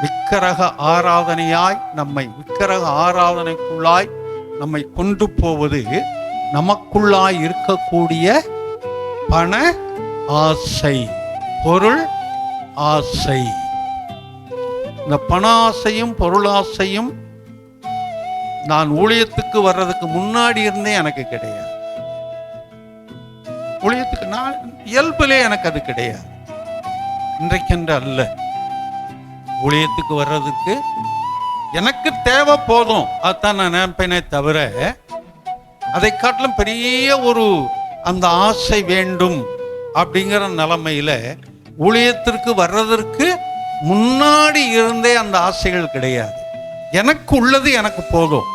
விக்கிரக ஆராதனையாய் விக்கிரக ஆராதனைக்குள்ளாய் நம்மை கொண்டு போவது நமக்குள்ளாய் இருக்கக்கூடிய பண ஆசை, பொருள் ஆசை. இந்த பண ஆசையும் பொருள் ஆசையும் நான் ஊழியத்துக்கு வர்றதுக்கு முன்னாடி இருந்தே எனக்கு கிடையாது. ஊழியத்துக்கு நான் இயல்பிலே எனக்கு அது கிடையாது, இன்றைக்கென்று அல்ல. ஊழியத்துக்கு வர்றதுக்கு எனக்கு தேவை போதும், அதுதான் நான் நினைப்பேனே தவிர அதை காட்டிலும் பெரிய ஒரு அந்த ஆசை வேண்டும் அப்படிங்கிற நிலைமையில ஊழியத்திற்கு வர்றதற்கு முன்னாடி இருந்தே அந்த ஆசைகள் கிடையாது. எனக்கு உள்ளது எனக்கு போதும்,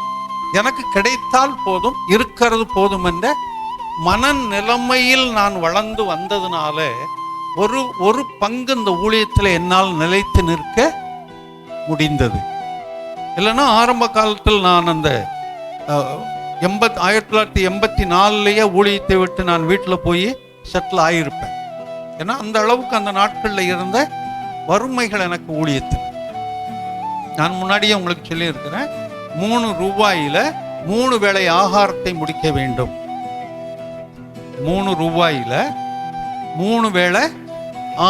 எனக்கு கிடைத்தால் போதும், இருக்கிறது போதும் என்ற மனநிலைமையில் நான் வளர்ந்து வந்ததுனால ஒரு பங்கு இந்த ஊழியத்தில் என்னால் நிலைத்து நிற்க முடிந்தது. இல்லைன்னா ஆரம்ப காலத்தில் நான் அந்த 1984 ஊழியத்தை விட்டு நான் வீட்டில் போய் செட்டில் ஆகியிருப்பேன். ஏன்னா அந்த அளவுக்கு அந்த நாட்களில் இருந்த வறுமைகள் எனக்கு ஊழியத்தில். நான் முன்னாடியே உங்களுக்கு சொல்லியிருக்கிறேன், 3 ரூபாயில 3 வேளை ஆகாரத்தை முடிக்க வேண்டும். 3 ரூபாயில 3 வேளை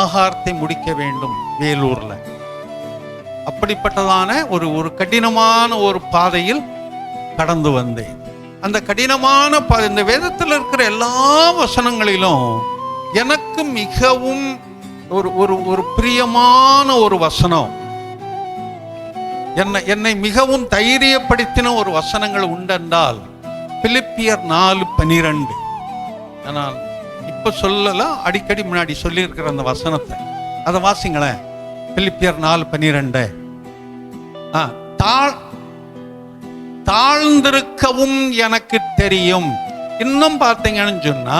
ஆகாரத்தை முடிக்க வேண்டும் வேலூர்ல. அப்படிப்பட்டதான ஒரு கடினமான ஒரு பாதையில் கடந்து வந்தேன். அந்த கடினமான இந்த வேதத்தில் இருக்கிற எல்லா வசனங்களிலும் எனக்கு மிகவும் ஒரு பிரியமான ஒரு வசனம், என்னை மிகவும் தைரியப்படுத்தின ஒரு வசனங்கள் உண்டென்றால் பிலிப்பியர் 4:12. ஆனால் இப்ப சொல்லலாம், அடிக்கடி முன்னாடி சொல்லி இருக்கிற அந்த வசனத்தை அதை வாசிங்களேன். பிலிப்பியர் 4:12. தாழ்ந்திருக்கவும் எனக்கு தெரியும். இன்னும் பார்த்தீங்கன்னு சொன்னா,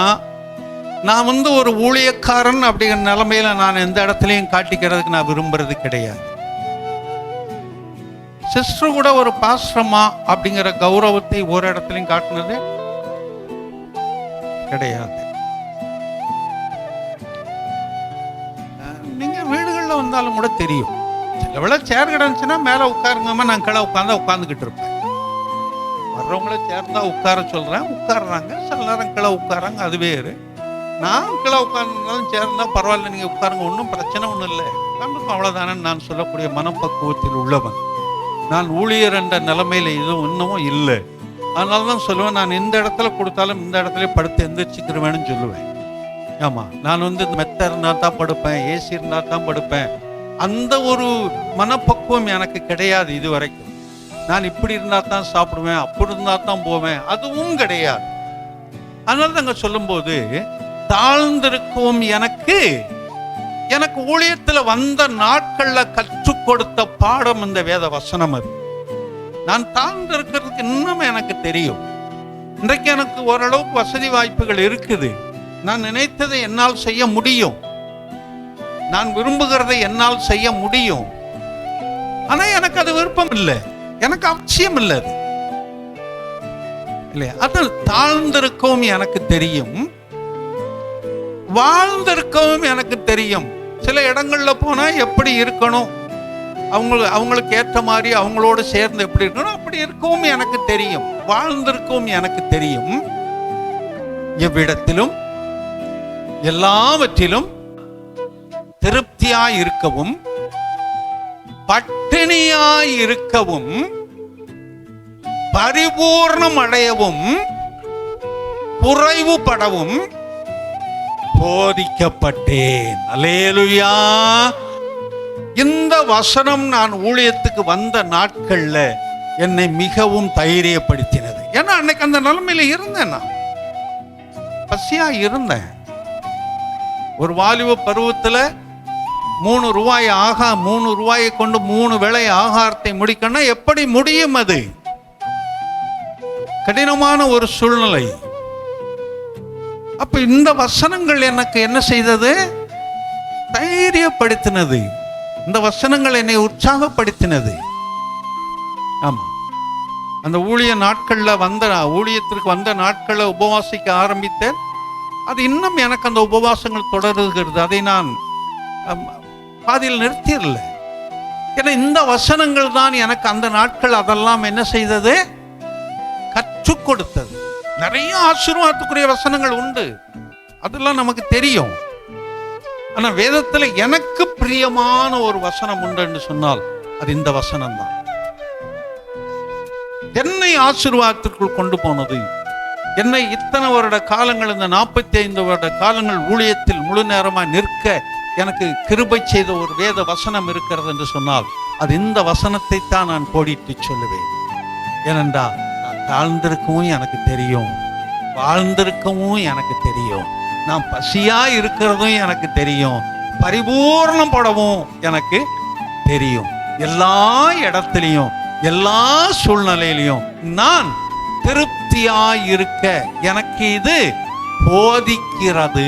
நான் ஒரு ஊழியக்காரன் அப்படிங்கிற நிலைமையில நான் எந்த இடத்துலையும் காட்டிக்கிறதுக்கு நான் விரும்புறது கிடையாது. சிஸ்டர் கூட ஒரு பாஸ்டர்மா அப்படிங்கிற கௌரவத்தை ஒரு இடத்துலையும் காட்டினது கிடையாது. நீங்க வீடுகளில் வந்தாலும் கூட தெரியும், சில வேளை சேர் கிடந்துச்சுன்னா மேலே உட்காருங்கம்மா, நான் கீழே உட்காந்துக்கிட்டு இருப்பேன். வர்றவங்கள சேர்ந்தா உட்கார சொல்றேன், உட்காடுறாங்க. சில நேரம் கீழே உட்காராங்க, அது வேறு. நான் கீழே உட்கார்ந்தாலும் சேர்ந்தா பரவாயில்ல, நீங்க உட்காருங்க, ஒன்றும் பிரச்சனை ஒன்றும் இல்லை, உட்காந்துக்கும், அவ்வளவுதானே நான் சொல்லக்கூடிய மனப்பக்குவத்தில் உள்ளவன். நான் ஊழியர் என்ற நிலைமையில இதுவும் இன்னமும் இல்லை. அதனாலதான் சொல்லுவேன், நான் இந்த இடத்துல கொடுத்தாலும் இந்த இடத்துல படுத்து எந்திரிச்சுக்கிறவேன்னு சொல்லுவேன். ஆமா, நான் இந்த மெத்த இருந்தா தான் படுப்பேன், ஏசி இருந்தா தான் படுப்பேன். அந்த ஒரு மனப்பக்குவம் எனக்கு கிடையாது இது வரைக்கும். நான் இப்படி இருந்தா தான் சாப்பிடுவேன், அப்படி இருந்தா தான் போவேன், அதுவும் கிடையாது. அதனால தாங்க சொல்லும்போது தாழ்ந்திருக்கவும் எனக்கு ஊழியத்துல வந்த நாட்கள்ல கற்றுக் கொடுத்த பாடம் இந்த வேத வசனம். அது நான் தாழ்ந்திருக்கிறதுக்கு இன்னும் எனக்கு தெரியும். இன்றைக்கு எனக்கு ஓரளவுக்கு வசதி வாய்ப்புகள் இருக்குது. நான் நினைத்ததை என்னால் செய்ய முடியும், நான் விரும்புகிறதை என்னால் செய்ய முடியும். ஆனா எனக்கு அது விருப்பம் இல்லை, எனக்கு அவசியம் இல்லை அது இல்லையா. அதில் தாழ்ந்திருக்கவும் எனக்கு தெரியும், வாழ்ந்திருக்கவும் எனக்கு தெரியும். சில இடங்கள்ல போனா எப்படி இருக்கணும், அவங்களுக்கு ஏற்ற மாதிரி அவங்களோடு சேர்ந்து எப்படி இருக்கணும், அப்படி இருக்கவும் எனக்கு தெரியும். வாழ்ந்திருக்கவும் எனக்கு தெரியும். எவ்விடத்திலும் எல்லாவற்றிலும் திருப்தியாய் இருக்கவும், பட்டினியாய் இருக்கவும், பரிபூர்ணம் அடையவும், குறைவுபடவும் போதிக்கப்பட்டேன். அல்லேலூயா. இந்த வசனம் நான் ஊழியத்துக்கு வந்த நாட்கள்ல என்னை மிகவும் தைரியப்படுத்தினது. ஏன்னா அன்னைக்கு அந்த நிலைமையில இருந்தேன், நான் பசியா இருந்தேன். ஒரு வாலிப பருவத்துல 3 ரூபாயை கொண்டு 3 வேளை ஆகாரத்தை முடிக்கணும், எப்படி முடியும்? அது கடினமான ஒரு சூழ்நிலை. அப்ப இந்த வசனங்கள் எனக்கு என்ன செய்தது? தைரியப்படுத்தினது. இந்த வசனங்கள் என்னை உற்சாகப்படுத்தினது. ஆமா, அந்த ஊழியத்திற்கு வந்த நாட்கள்ல உபவாசிக்க ஆரம்பித்தேன். அது இன்னும் எனக்கு அந்த உபவாசங்கள் தொடருகிறது. அதை நான் பாதியில் நிறுத்திடல. ஏன்னா இந்த வசனங்கள் தான் எனக்கு அந்த நாட்கள் அதெல்லாம் என்ன செய்தது, கற்றுக் கொடுத்தது. நிறைய ஆசீர்வாதத்துக்குரிய வசனங்கள் உண்டு, அதெல்லாம் நமக்கு தெரியும். ஆனா வேதத்துல எனக்கு பிரியமான ஒரு வசனம் உண்டு என்று சொன்னால் அது இந்த வசனம் தான். என்னை ஆசீர்வாதத்திற்குள் கொண்டு போனது, என்னை இத்தனை வருட காலங்கள், இந்த 45 வருட காலங்கள் ஊழியத்தில் முழு நேரமாக நிற்க எனக்கு கிருபை செய்த ஒரு வேத வசனம் இருக்கிறது என்று சொன்னால் அது இந்த வசனத்தை தான் நான் கோடிட்டு சொல்லுவேன். ஏனென்றால் நான் தாழ்ந்திருக்கவும் எனக்கு தெரியும், வாழ்ந்திருக்கவும் எனக்கு தெரியும், நான் பசியா இருக்கிறதும் எனக்கு தெரியும், பரிபூர்ணம் படவும் எனக்கு தெரியும். எல்லா இடத்திலையும் எல்லா சூழ்நிலையிலையும் நான் திருப்தியாயிருக்க எனக்கு இது போதிக்கிறது.